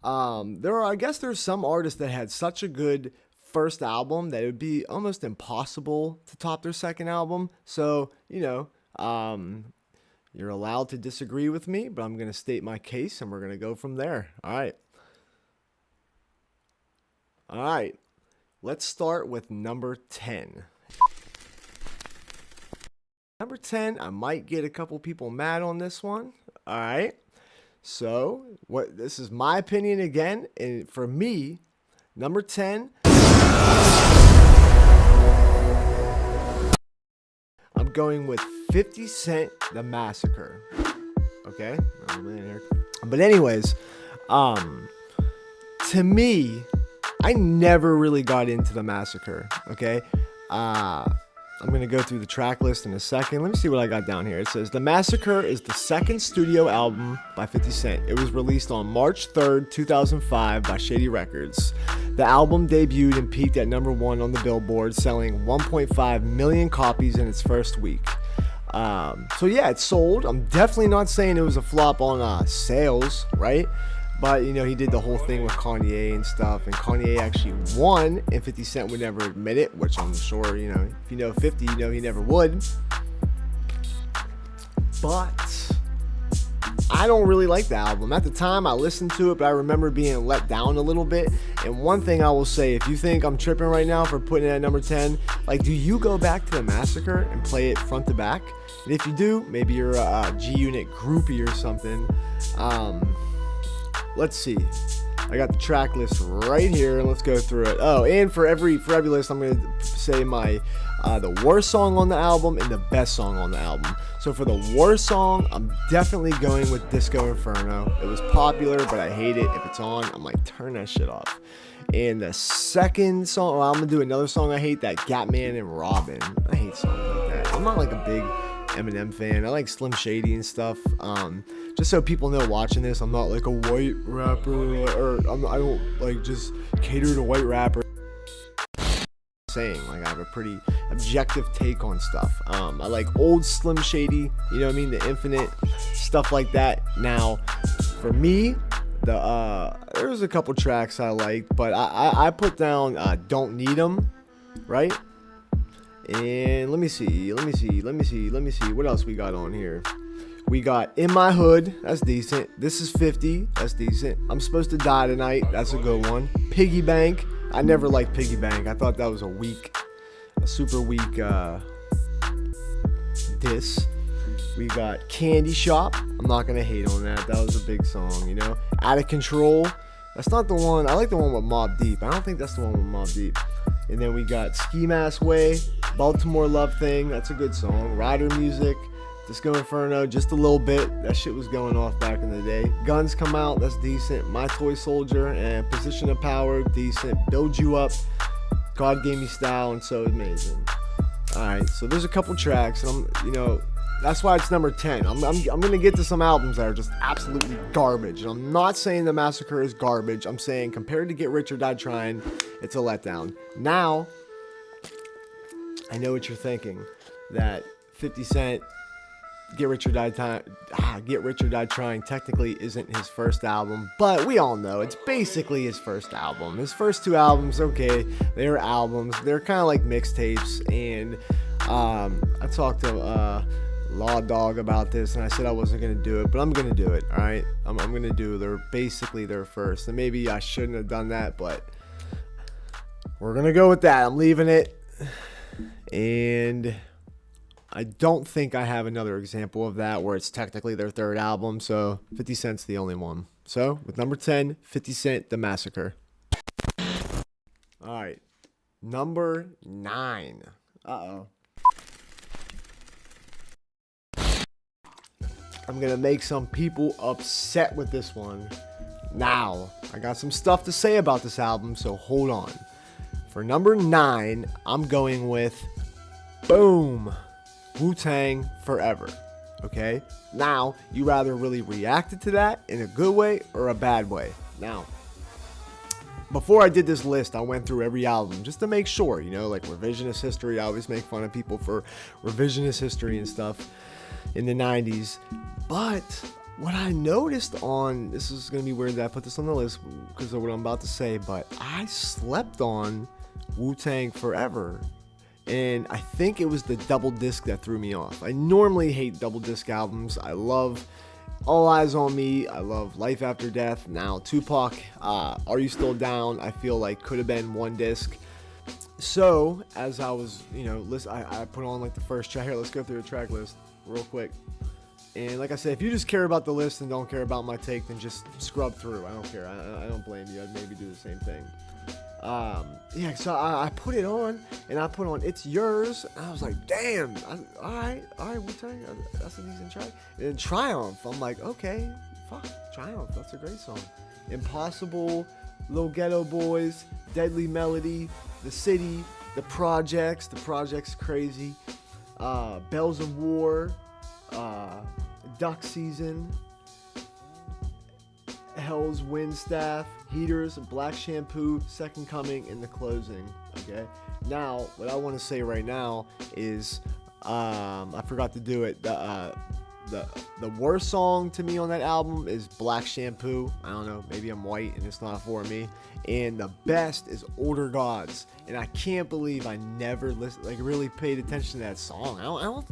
I guess there's some artists that had such a good first album that it would be almost impossible to top their second album. So, you're allowed to disagree with me, but I'm going to state my case and we're going to go from there. All right. All right. Let's start with number 10. Number 10, I might get a couple people mad on this one. All right. So, this is my opinion again, and for me, number 10, I'm going with 50 Cent, The Massacre. Okay? But anyways, to me, I never really got into The Massacre. Okay? I'm going to go through the track list in a second. Let me see what I got down here. It says, The Massacre is the second studio album by 50 Cent. It was released on March 3rd, 2005 by Shady Records. The album debuted and peaked at number 1 on the Billboard, selling 1.5 million copies in its first week. So yeah, it sold. I'm definitely not saying it was a flop on sales, right? But, he did the whole thing with Kanye and stuff, and Kanye actually won, and 50 Cent would never admit it, which I'm sure, if you know 50, he never would. But I don't really like the album. At the time, I listened to it, but I remember being let down a little bit. And one thing I will say, if you think I'm tripping right now for putting it at number 10, do you go back to The Massacre and play it front to back? And if you do, maybe you're a G-Unit groupie or something. Let's see. I got the track list right here, and let's go through it. Oh, and for every list, I'm going to say my the worst song on the album and the best song on the album. So for the worst song, I'm definitely going with Disco Inferno. It was popular, but I hate it. If it's on, I'm like, turn that shit off. And the second song, I'm going to do another song I hate, that Gatman and Robin. I hate songs like that. I'm not like a big Eminem fan. I like Slim Shady and stuff. Just so people know watching this, I'm not like a white rapper, or I don't like just cater to white rappers. Saying I have a pretty objective take on stuff. I like old Slim Shady, the Infinite, stuff like that. Now, for me, there's a couple tracks I liked, but I put down Don't Need 'Em, right? And let me see. What else we got on here? We got In My Hood. That's decent. This is 50. That's decent. I'm Supposed to Die Tonight. That's a good one. Piggy Bank. I never liked Piggy Bank. I thought that was a super weak diss. We got Candy Shop. I'm not going to hate on that. That was a big song, Out of Control. That's not the one. I like the one with Mobb Deep. I don't think that's the one with Mobb Deep. And then we got Ski Mask Way. Baltimore Love Thing. That's a good song. Rider Music. Disco Inferno, just a little bit. That shit was going off back in the day. Guns Come Out, that's decent. My Toy Soldier and Position of Power, decent. Build You Up, God Gave Me Style, and So Amazing. Alright, so there's a couple tracks, and that's why it's number 10. I'm gonna get to some albums that are just absolutely garbage. And I'm not saying The Massacre is garbage. I'm saying compared to Get Rich or Die Trying, it's a letdown. Now, I know what you're thinking. That 50 Cent Get Rich or Die Trying technically isn't his first album, but we all know it's basically his first album. His first two albums, okay, they're albums. They're kind of like mixtapes, and I talked to Law Dogg about this, and I said I wasn't going to do it, but I'm going to do it, all right? I'm going to do their first, and maybe I shouldn't have done that, but we're going to go with that. I'm leaving it, and I don't think I have another example of that where it's technically their third album, so 50 Cent's the only one. So, with number 10, 50 Cent, The Massacre. Alright, number 9. Uh-oh. I'm gonna make some people upset with this one. Now, I got some stuff to say about this album, so hold on. For number 9, I'm going with Boom, WuTang Forever. Okay? Now, you rather really reacted to that in a good way or a bad way. Now, before I did this list, I went through every album just to make sure, like revisionist history. I always make fun of people for revisionist history and stuff in the 90s. But what I noticed on, this is going to be weird that I put this on the list because of what I'm about to say, but I slept on WuTang Forever. And I think it was the double disc that threw me off. I normally hate double disc albums. I love All Eyes on Me. I love Life After Death. Now Tupac, Are You Still Down? I feel like could have been one disc. So as I was, I put on like the first track. Here, let's go through the track list real quick. And like I said, if you just care about the list and don't care about my take, then just scrub through. I don't care. I don't blame you. I'd maybe do the same thing. So I put it on, and I put on It's Yours, and I was like, damn, all right, WuTang, that's a decent track. And then Triumph, I'm like, okay, fuck, Triumph, that's a great song. Impossible, Little Ghetto Boys, Deadly Melody, The City, The Projects crazy, Bells of War, Duck Season, Hell's Windstaff, Heaters, Black Shampoo, Second Coming, and The Closing. Okay. Now, what I want to say right now is, I forgot to do it. The worst song to me on that album is Black Shampoo. I don't know, maybe I'm white and it's not for me. And the best is Older Gods. And I can't believe I never really paid attention to that song. I don't.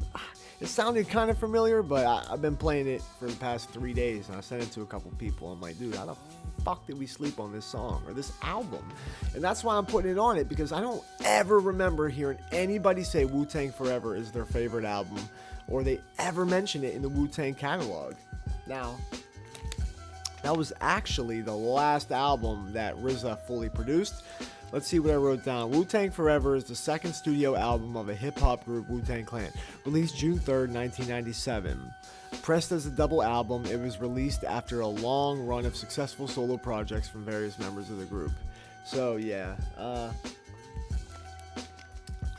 It sounded kind of familiar, but I've been playing it for the past 3 days, and I sent it to a couple people. I'm like, dude, how the fuck did we sleep on this song or this album? And that's why I'm putting it on it, because I don't ever remember hearing anybody say WuTang Forever is their favorite album, or they ever mention it in the WuTang catalog. Now, that was actually the last album that RZA fully produced. Let's see what I wrote down. WuTang Forever is the second studio album of a hip-hop group, Wu-Tang Clan. Released June 3rd, 1997. Pressed as a double album, it was released after a long run of successful solo projects from various members of the group. So, yeah.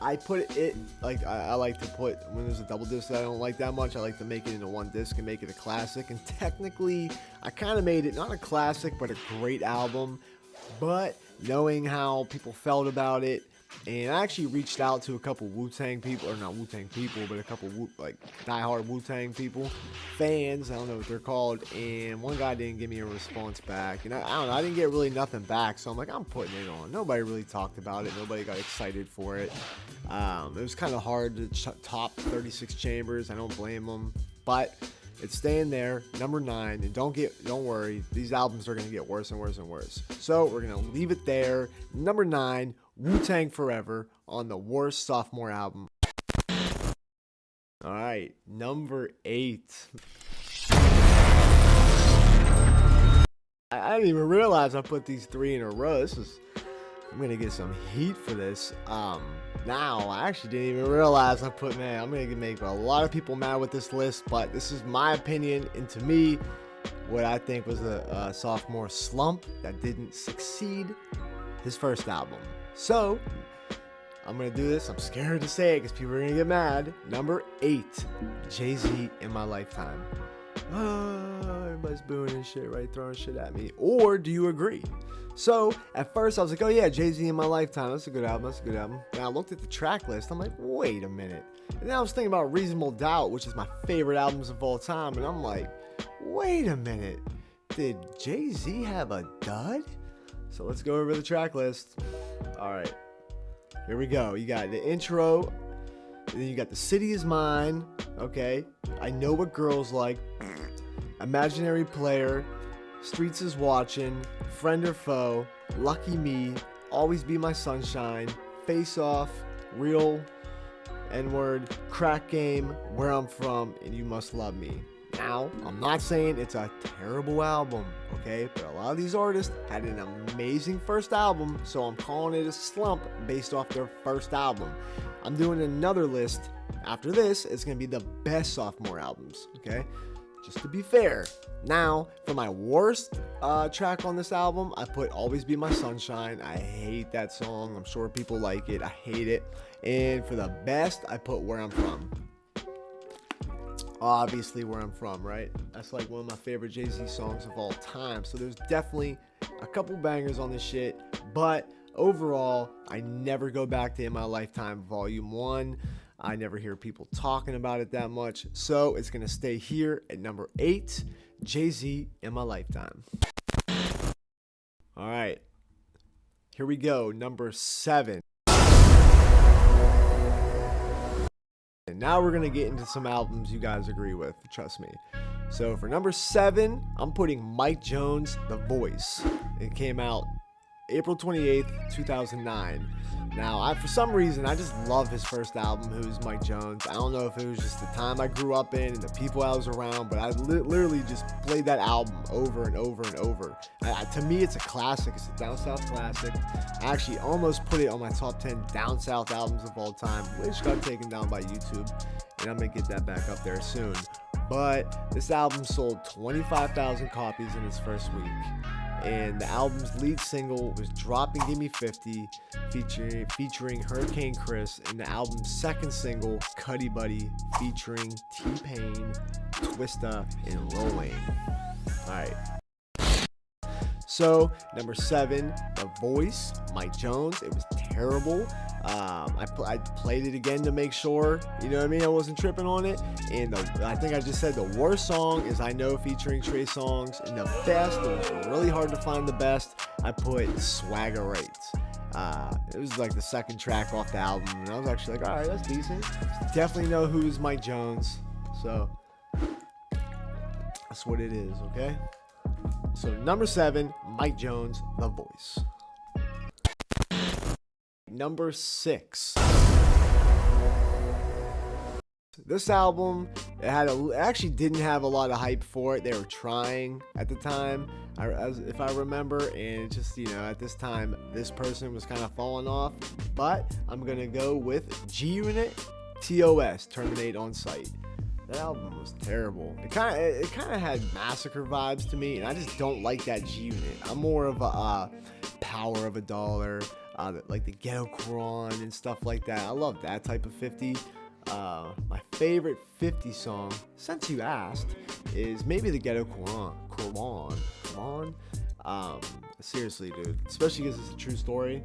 I put it, like, I like to put, when there's a double disc that I don't like that much, I like to make it into one disc and make it a classic. And technically, I kind of made it, not a classic, but a great album. But knowing how people felt about it, and I actually reached out to a couple Wu-Tang people, or not Wu-Tang people, but a couple diehard Wu-Tang people, fans, I don't know what they're called, and one guy didn't give me a response back, and I don't know, I didn't get really nothing back, so I'm like, I'm putting it on. Nobody really talked about it, nobody got excited for it. It was kind of hard to top 36 Chambers, I don't blame them, but it's staying there, number 9, and don't worry, these albums are going to get worse and worse and worse. So we're going to leave it there. Number 9, WuTang Forever on the worst sophomore album. All right, number 8. I didn't even realize I put these 3 in a row. I'm going to get some heat for this. Now, I actually didn't even realize I'm going to make a lot of people mad with this list, but this is my opinion, and to me, what I think was a sophomore slump that didn't succeed, his first album. So, I'm going to do this. I'm scared to say it because people are going to get mad. Number 8, JayZ In My Lifetime. Everybody's booing and shit, right? Throwing shit at me. Or do you agree? So, at first, I was like, oh yeah, JayZ In My Lifetime. That's a good album. And I looked at the track list. I'm like, wait a minute. And then I was thinking about Reasonable Doubt, which is my favorite albums of all time. And I'm like, wait a minute. Did JayZ have a dud? So, let's go over the track list. All right. Here we go. You got the intro. And then you got The City Is Mine. Okay. I Know What Girls Like. Imaginary Player. Streets Is Watching, Friend or Foe, Lucky Me, Always Be My Sunshine, Face Off, Real, N-Word, Crack Game, Where I'm From, and You Must Love Me. Now, I'm not saying it's a terrible album, okay? But a lot of these artists had an amazing first album, so I'm calling it a slump based off their first album. I'm doing another list. After this, it's going to be the best sophomore albums, okay? Just to be fair. Now, for my worst track on this album, I put Always Be My Sunshine. I hate that song. I'm sure people like it. I hate it. And for the best, I put Where I'm From. Obviously, Where I'm From, right? That's like one of my favorite JayZ songs of all time. So there's definitely a couple bangers on this shit. But overall, I never go back to In My Lifetime Volume 1. I never hear people talking about it that much. So it's going to stay here at number 8. JayZ In My Lifetime. All right, here we go. Number 7. And now we're gonna get into some albums you guys agree with, trust me. So for number 7, I'm putting Mike Jones, The Voice. It came out April 28th, 2009. Now, for some reason, I just love his first album, Who's Mike Jones. I don't know if it was just the time I grew up in and the people I was around, but I literally just played that album over and over and over. To me, it's a classic. It's a down south classic. I actually almost put it on my top 10 down south albums of all time, which got taken down by YouTube, and I'm going to get that back up there soon. But this album sold 25,000 copies in its first week. And the album's lead single was Drop and Give Me 50, featuring Hurricane Chris, and the album's second single, Cuddy Buddy, featuring T-Pain, Twista, and Lil Wayne. Alright. So, number 7, The Voice, Mike Jones. It was terrible. I played it again to make sure, you know what I mean, I wasn't tripping on it. And I think I just said the worst song is I Know featuring Trey Songz. And the best, it was really hard to find the best, I put Swagger Rates. It was like the second track off the album, and I was actually like, alright, that's decent. Definitely know who's Mike Jones. So, that's what it is, okay? So, number 7, Mike Jones, The Voice. Number 6. This album, it actually didn't have a lot of hype for it. They were trying at the time, if I remember, and it just, you know, at this time, this person was kind of falling off. But I'm gonna go with G-Unit, Tos, Terminate On Site. That album was terrible. It kind of had Massacre vibes to me, and I just don't like that G-Unit. I'm more of a Power of a Dollar, like the Ghetto Quran and stuff like that. I love that type of 50. My favorite 50 song, since you asked, is maybe the Ghetto Quran. Seriously, dude. Especially because it's a true story.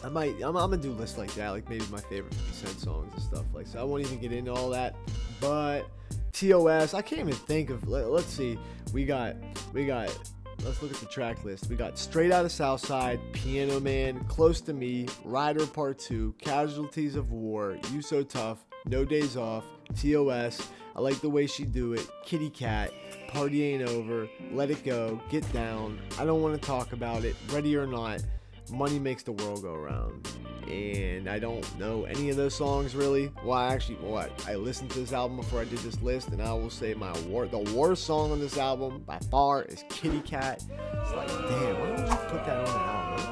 I'm gonna do lists like that, like maybe my favorite 50 Cent songs and stuff like. So I won't even get into all that. But TOS, I can't even think of. Let's see. We got. Let's look at the track list. We got Straight Outta Southside, Piano Man, Close to Me, Rider Part 2, Casualties of War, You So Tough, No Days Off, TOS, I Like the Way She Do It, Kitty Cat, Party Ain't Over, Let It Go, Get Down, I Don't Want to Talk About It, Ready or Not, Money Makes the World Go Round. And I don't know any of those songs really. Well, I listened to this album before I did this list, and I will say the worst song on this album by far is Kitty Cat. It's like, damn, why don't you put that on the album?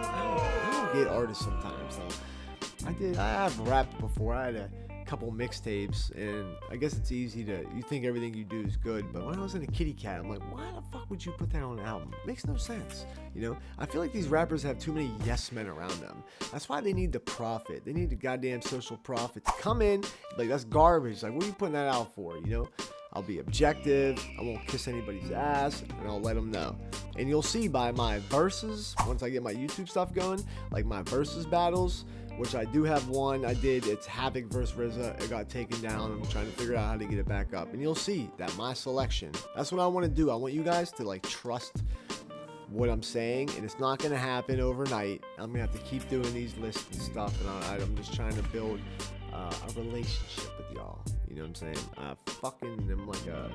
I don't get artists sometimes though. I have rapped before. I had a couple mixtapes, and I guess it's easy you think everything you do is good, but when I was in a Kitty Cat, I'm like, why the fuck would you put that on an album? It makes no sense, you know? I feel like these rappers have too many yes men around them. That's why they need the profit. They need the goddamn social profit to come in, like, that's garbage. Like, what are you putting that out for, you know? I'll be objective, I won't kiss anybody's ass, and I'll let them know. And you'll see by my verses, once I get my YouTube stuff going, like my verses battles, which I do have one. It's Havoc vs. RZA. It got taken down. I'm trying to figure out how to get it back up. And you'll see that my selection, that's what I want to do. I want you guys to like trust what I'm saying, and it's not going to happen overnight. I'm going to have to keep doing these lists and stuff, and I'm just trying to build a relationship with y'all. You know what I'm saying? I'm like a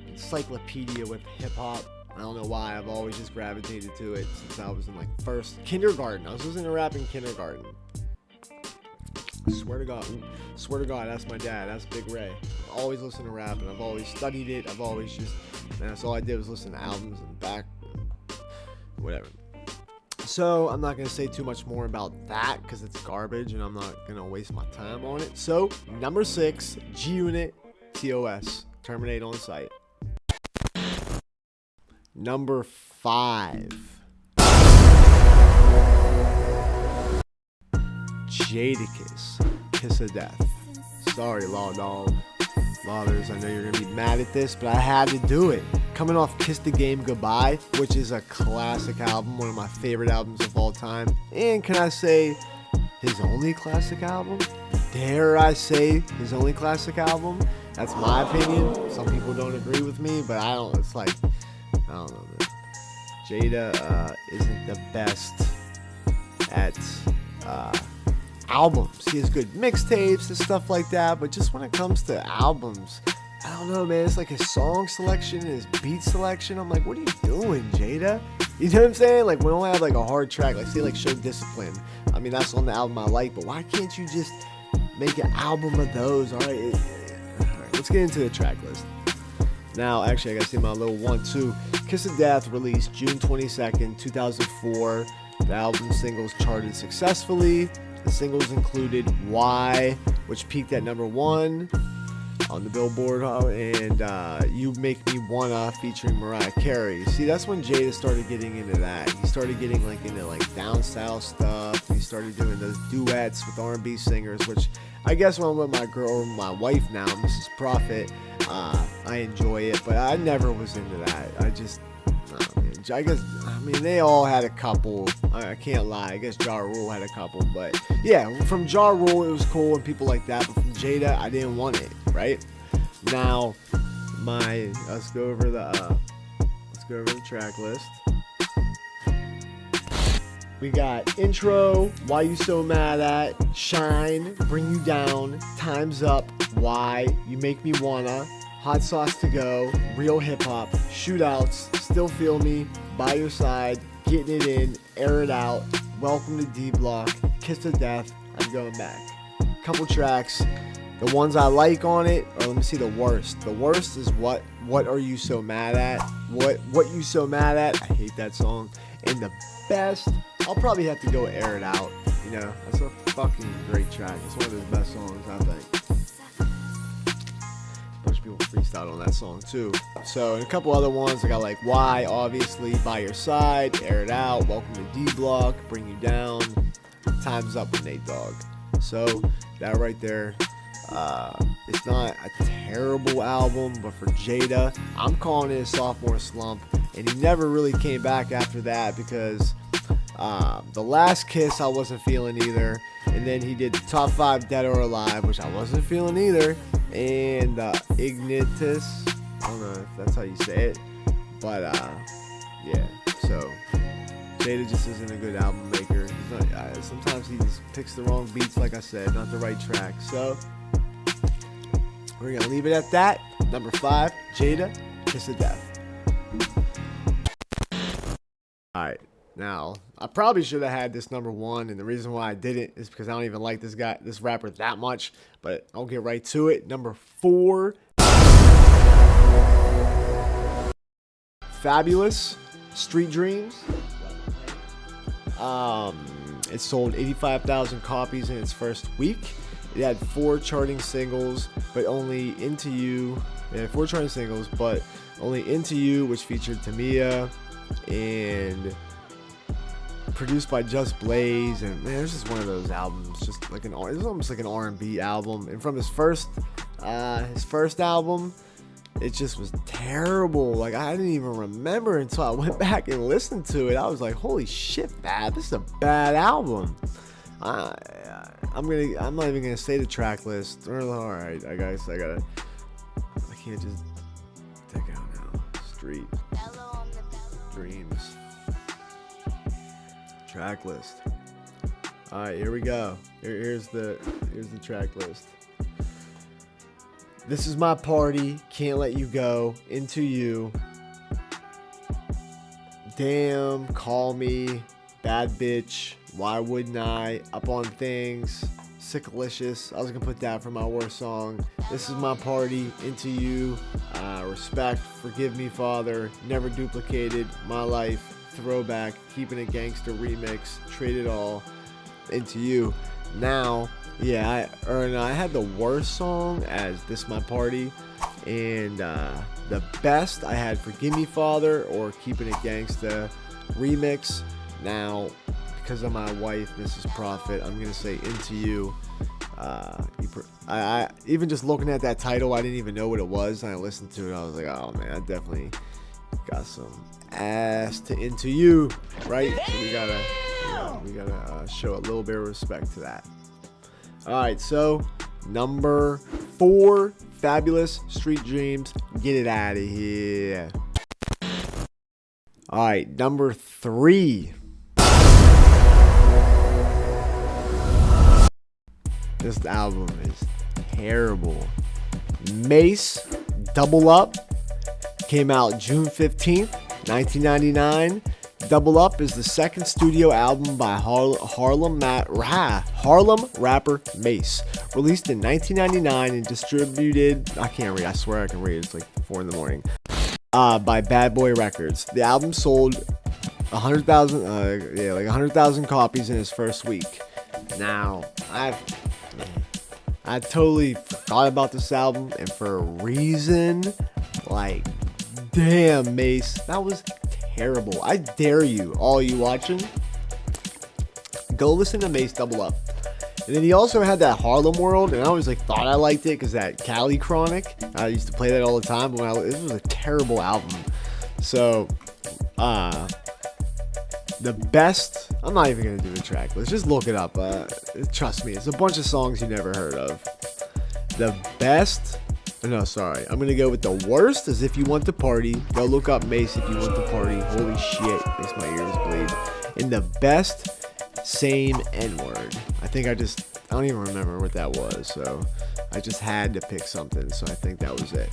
encyclopedia with hip-hop. I don't know why. I've always just gravitated to it since I was in like first kindergarten. I was listening to rap in kindergarten. I swear to God, that's my dad. That's Big Ray. I've always listened to rap, and I've always studied it. I've always that's all I did was listen to albums and whatever. So I'm not going to say too much more about that because it's garbage, and I'm not going to waste my time on it. So, number 6, G-Unit, TOS, Terminate On Site. Number 5, Jadakiss, Kiss of Death. Sorry, Law Dog. Lauders, I know you're going to be mad at this, but I had to do it. Coming off Kiss the Game Goodbye, which is a classic album, one of my favorite albums of all time. And can I say, his only classic album? Dare I say his only classic album? That's my opinion. Some people don't agree with me, but I don't. It's like, I don't know, man. Jada isn't the best at albums. He has good mixtapes and stuff like that, but just when it comes to albums, I don't know, man. It's like his song selection and his beat selection. I'm like, what are you doing, Jada? You know what I'm saying? Like, we don't have like a hard track, like say like Show Discipline. I mean, that's on the album I like, but why can't you just make an album of those? All right, let's get into the track list. Now, actually, I gotta see my little 1-2. Kiss of Death released June 22nd, 2004. The album singles charted successfully. The singles included Why, which peaked at number 1 on the Billboard, and You Make Me Wanna featuring Mariah Carey. See, that's when Jada started getting into that. He started getting like into like down south stuff. He started doing those duets with R&B singers, which I guess when I'm with my girl, my wife now, Mrs. Prophet, I enjoy it, but I never was into that. I just, I guess, I mean, they all had a couple. I can't lie. I guess Ja Rule had a couple, but yeah, from Ja Rule it was cool and people like that, but from Jada I didn't want it. Right now, let's go over the track list. We got Intro, Why You So Mad At, Shine, Bring You Down, Time's Up, Why, You Make Me Wanna, Hot Sauce to Go, Real Hip Hop, Shootouts, Still Feel Me, By Your Side, Getting It In, Air It Out, Welcome to D Block, Kiss of Death, I'm Going Back. Couple tracks. The ones I like on it, or let me see the worst. The worst is What Are You So Mad At? What You So Mad At? I hate that song. And the best, I'll probably have to go Air It Out. You know, that's a fucking great track. It's one of his best songs, I think. A bunch of people freestyle on that song too. So, and a couple other ones, I got like Why, obviously, By Your Side, Air It Out, Welcome to D Block, Bring You Down, Time's Up with Nate Dogg. So, that right there. It's not a terrible album, but for Jada, I'm calling it a sophomore slump, and he never really came back after that because The Last Kiss I wasn't feeling either, and then he did the Top 5 Dead or Alive, which I wasn't feeling either, and Ignitus, I don't know if that's how you say it, but yeah, so Jada just isn't a good album maker. He's not, sometimes he just picks the wrong beats, like I said, not the right track, so we're going to leave it at that. Number 5, Jada, Kiss of Death. Alright, now, I probably should have had this number 1, and the reason why I didn't is because I don't even like this rapper that much, but I'll get right to it. Number 4, Fabulous, Street Dreams. It sold 85,000 copies in its first week. It had 4 charting singles, but only Into You. It had 4 charting singles, but only Into You, which featured Tamia, and produced by Just Blaze. And man, it's just one of those albums, just like it's almost like an R&B album. And from his first album, it just was terrible. Like, I didn't even remember until I went back and listened to it. I was like, holy shit, man, this is a bad album. I'm not even gonna say the track list. Alright, I can't just take it out now. Street Dreams track list. Alright, here we go. Here's the track list. This Is My Party, Can't Let You Go, Into You, Damn, Call Me, Bad Bitch, Why Wouldn't I, Up on Things, Sickalicious. I was gonna put that for my worst song. This Is My Party, Into You, Respect, Forgive Me Father, Never Duplicated, My Life, Throwback, Keeping It Gangster Remix, Trade It All, Into You. Now, yeah, I had the worst song as This My Party, and the best I had Forgive Me Father or Keeping It Gangsta Remix. Now, because of my wife, Mrs. Prophet, I'm gonna say Into You. I even just looking at that title, I didn't even know what it was, and I listened to it, I was like, oh man, I definitely got some ass to Into You, right? So we gotta show a little bit of respect to that. All right, so number 4, Fabulous, Street Dreams, Get It Out of Here. Alright, number 3. This album is terrible. Mace, Double Up, came out June 15th, 1999. Double Up is the second studio album by Harlem rapper Mace. Released in 1999 and distributed, I can't read, I swear I can read, it's like 4 in the morning, by Bad Boy Records. The album sold 100,000 copies in its first week. Now, I totally forgot about this album, and for a reason, like, damn, Mace, that was terrible. I dare you, all you watching, go listen to Mace Double Up. And then he also had that Harlem World, and I always thought I liked it because that Cali Chronic, I used to play that all the time. But this was a terrible album. So, the best, I'm not even gonna do a track list. Just look it up. Trust me, it's a bunch of songs you never heard of. The best. No, sorry. I'm gonna go with the worst is If You Want to Party. Go look up Mace If You Want to Party. Holy shit, makes my ears bleed. And the best, Same N-word. I don't even remember what that was, so I just had to pick something, so I think that was it.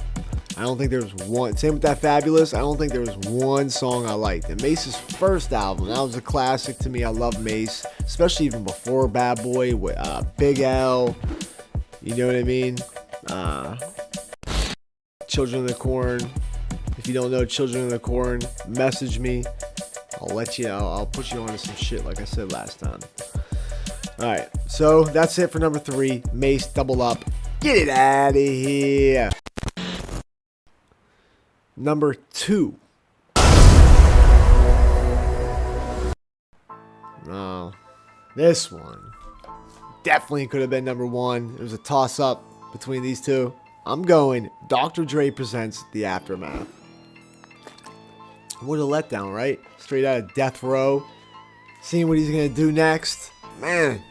I don't think there was one, same with that Fabulous, I don't think there was one song I liked. And Mace's first album, that was a classic to me. I love Mace, especially even before Bad Boy with Big L, you know what I mean? Children of the Corn. If you don't know Children of the Corn, message me. I'll let you know. I'll put you on to some shit like I said last time. Alright, so that's it for number 3. Mace Double Up. Get it out of here. Number 2. Oh, this one definitely could have been number 1. It was a toss up between these two. I'm going Dr. Dre Presents The Aftermath. What a letdown, right? Straight out of Death Row. Seeing what he's going to do next. Man,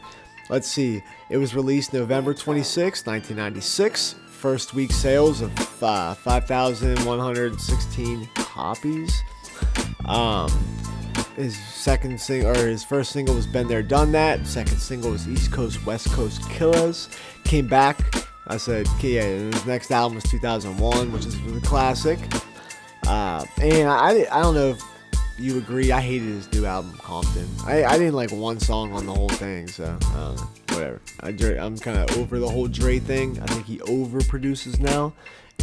let's see. It was released November 26, 1996. First week sales of 5,116 copies. His first single was Been There Done That. Second single was East Coast West Coast Killers. Came back. I said, yeah, his next album was 2001, which is a classic. And I don't know if you agree, I hated his new album, Compton. I didn't like one song on the whole thing, so whatever. I'm kind of over the whole Dre thing. I think he overproduces now,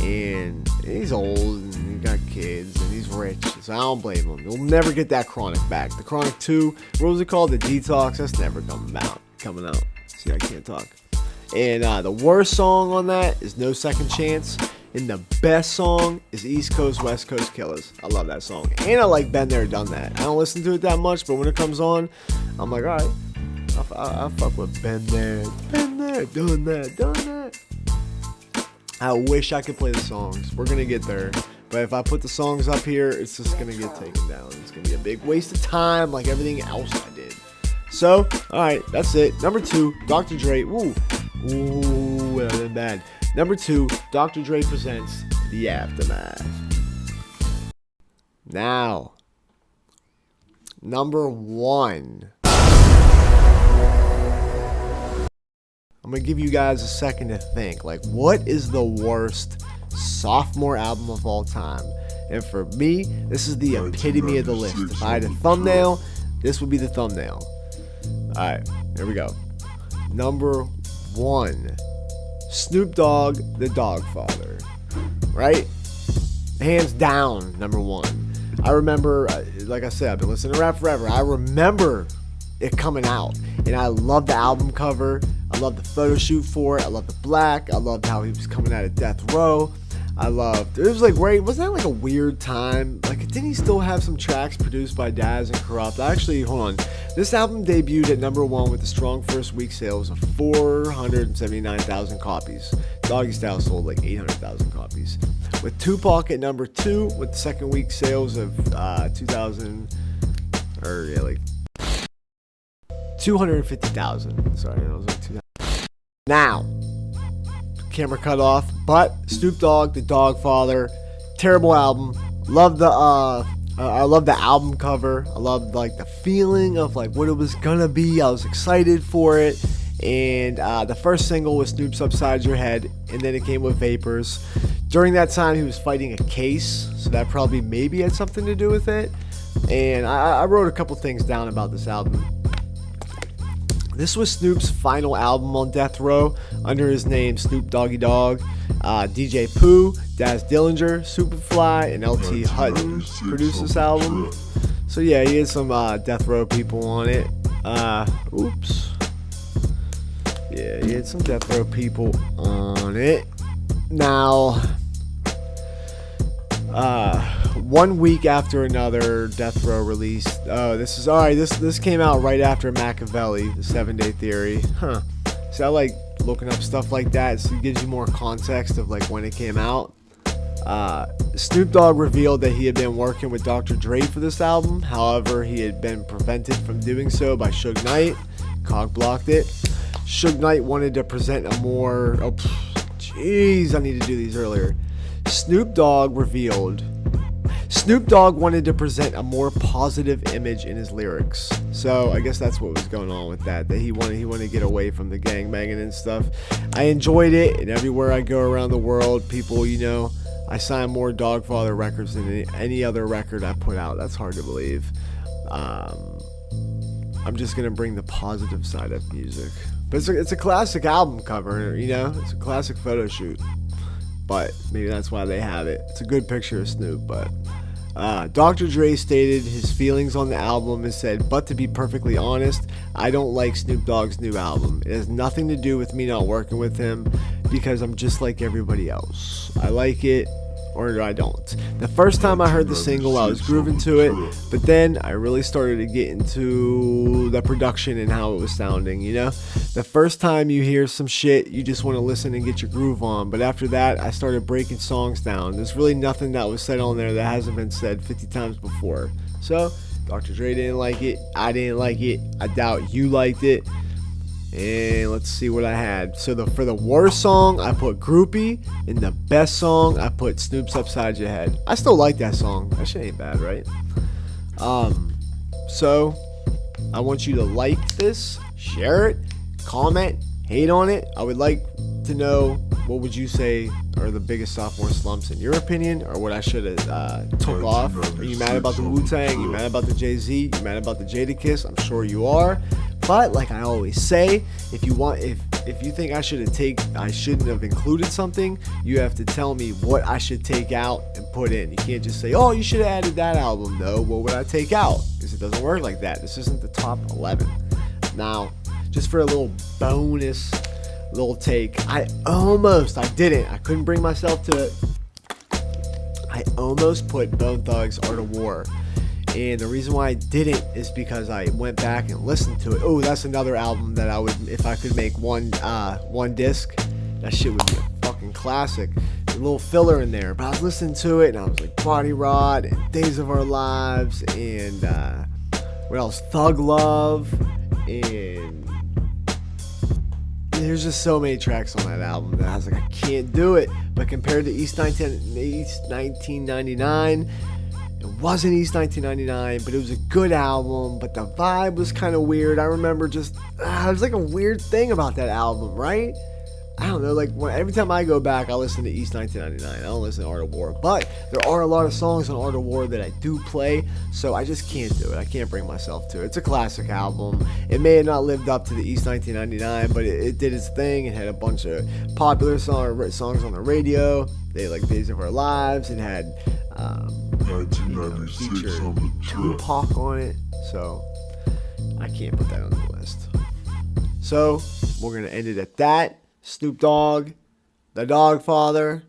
and he's old, and he got kids, and he's rich, so I don't blame him. He'll never get that Chronic back. The Chronic 2, what was it called? The Detox? That's never coming out. See, I can't talk. And the worst song on that is No Second Chance. And the best song is East Coast, West Coast Killers. I love that song. And I like Been There, Done That. I don't listen to it that much, but when it comes on, I'm like, alright. I fuck with Been There, Done That. I wish I could play the songs. We're going to get there. But if I put the songs up here, it's just going to get taken down. It's going to be a big waste of time like everything else I did. So, alright, that's it. Number 2, Dr. Dre. Ooh, that was bad. Number 2, Dr. Dre Presents The Aftermath. Now, number 1. I'm going to give you guys a second to think. Like, what is the worst sophomore album of all time? And for me, this is the epitome of the list. If I had a thumbnail, this would be the thumbnail. Alright, here we go. Number 1. Snoop Dogg, the Dogfather, right? Hands down, number 1. I remember, like I said, I've been listening to rap forever. I remember it coming out, and I loved the album cover. I loved the photo shoot for it. I loved the black. I loved how he was coming out of Death Row. I loved, it was like, wasn't that like a weird time? Like, didn't he still have some tracks produced by Daz and Corrupt? Actually, hold on. This album debuted at number 1 with a strong first week sales of 479,000 copies. Doggy Style sold like 800,000 copies. With Tupac at number 2 with the second week sales of 250,000. Sorry, that was like 2,000. Now, camera cut off. But Snoop Dogg, the Dogfather, terrible album. I love the album cover. I love like the feeling of like what it was gonna be. I was excited for it. And the first single was Snoop's Upside Your Head, and then it came with Vapors. During that time, he was fighting a case, so that probably maybe had something to do with it. And I wrote a couple things down about this album. This was Snoop's final album on Death Row under his name Snoop Doggy Dogg. DJ Pooh, Daz Dillinger, Superfly, and LT Hutton produced this album. So yeah, he had some Death Row people on it. Oops. Yeah, he had some Death Row people on it. Now, 1 week after another, Death Row released. Oh, this is alright. This came out right after Machiavelli, the 7-Day Theory. Huh. So I like looking up stuff like that. So it gives you more context of like when it came out. Snoop Dogg revealed that he had been working with Dr. Dre for this album. However, he had been prevented from doing so by Suge Knight. Cog blocked it. Suge Knight wanted to present a more... Oh, jeez, I need to do these earlier. Snoop Dogg wanted to present a more positive image in his lyrics. So I guess that's what was going on with that. That he wanted to get away from the gangbanging and stuff. I enjoyed it, and everywhere I go around the world, people, you know, I sign more Dogfather records than any other record I put out. That's hard to believe. I'm just gonna bring the positive side of music. But it's a classic album cover, you know? It's a classic photo shoot. But maybe that's why they have it. It's a good picture of Snoop, but... Dr. Dre stated his feelings on the album and said, "But to be perfectly honest, I don't like Snoop Dogg's new album. It has nothing to do with me not working with him because I'm just like everybody else. I like it or I don't." The first time I heard the single, I was grooving to it, but then I really started to get into the production and how it was sounding, you know? The first time you hear some shit, you just want to listen and get your groove on, but after that, I started breaking songs down. There's really nothing that was said on there that hasn't been said 50 times before. So, Dr. Dre didn't like it, I didn't like it, I doubt you liked it. And let's see what I had. So for the worst song, I put Groupie. And the best song, I put Snoop's Upside Your Head. I still like that song. That shit ain't bad, right? So I want you to like this, share it, comment, hate on it. I would like to know, what would you say are the biggest sophomore slumps in your opinion, or what I should have took off? Are you mad about the WuTang? You mad about the JayZ? You mad about the Jadakiss? I'm sure you are. But like I always say, if you think I shouldn't have included something, you have to tell me what I should take out and put in. You can't just say, "Oh, you should have added that album." No, what would I take out? Because it doesn't work like that. This isn't the top 11. Now, just for a little bonus little take, I couldn't bring myself to it. I almost put Bone Thugs Art of War. And the reason why I didn't is because I went back and listened to it. Oh, that's another album that I would, if I could make one disc, that shit would be a fucking classic. A little filler in there, but I was listening to it and I was like, Body Rot and Days of Our Lives and what else? Thug Love, and there's just so many tracks on that album that I was like, I can't do it. But compared to East 1999. It wasn't East 1999, but it was a good album, but the vibe was kind of weird. I remember just, there's like a weird thing about that album, right? I don't know, like every time I go back, I listen to East 1999. I don't listen to Art of War, but there are a lot of songs on Art of War that I do play, so I just can't do it. I can't bring myself to it. It's a classic album. It may have not lived up to the East 1999, but it did its thing. It had a bunch of popular songs on the radio. They like Days of Our Lives. It had featured Tupac on it, so I can't put that on the list. So we're gonna end it at that. Snoop Dogg, the Dogfather.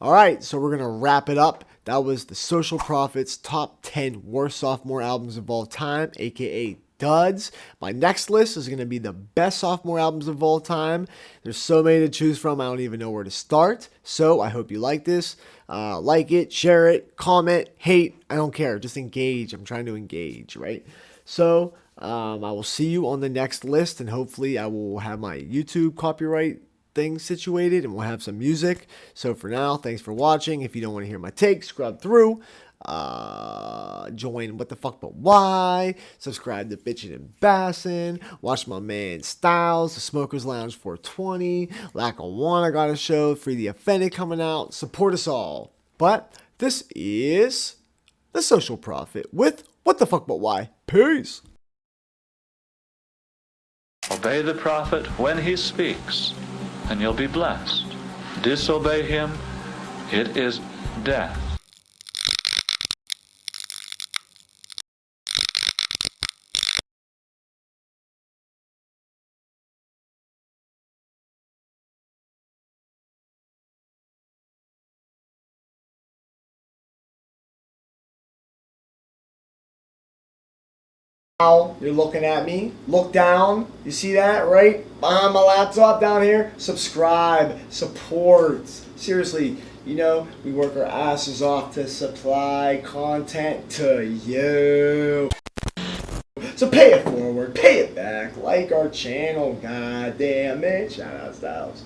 Alright, so we're gonna wrap it up. That was the Social Prophets top 10 worst sophomore albums of all time, aka duds. My next list is going to be the best sophomore albums of all time. There's so many to choose from, I don't even know where to start. So I hope you like this. Like it, share it, comment, hate, I don't care. Just engage. I'm trying to engage, right? So I will see you on the next list, and hopefully I will have my YouTube copyright things situated and we'll have some music. So for now, thanks for watching. If you don't want to hear my take, scrub through. Join What the Fuck But Why, subscribe to Bitchin' and Bassin', watch my man Styles, The Smokers Lounge 420, Lack of One I got a show, Free the Offended coming out, support us all. But this is The Social Prophet with What the Fuck But Why. Peace. Obey the prophet when he speaks, and you'll be blessed. Disobey him, it is death. Now you're looking at me. Look down. You see that right behind my laptop down here? Subscribe, support. Seriously, you know, we work our asses off to supply content to you. So pay it forward, pay it back. Like our channel, god damn it. Shout out Styles.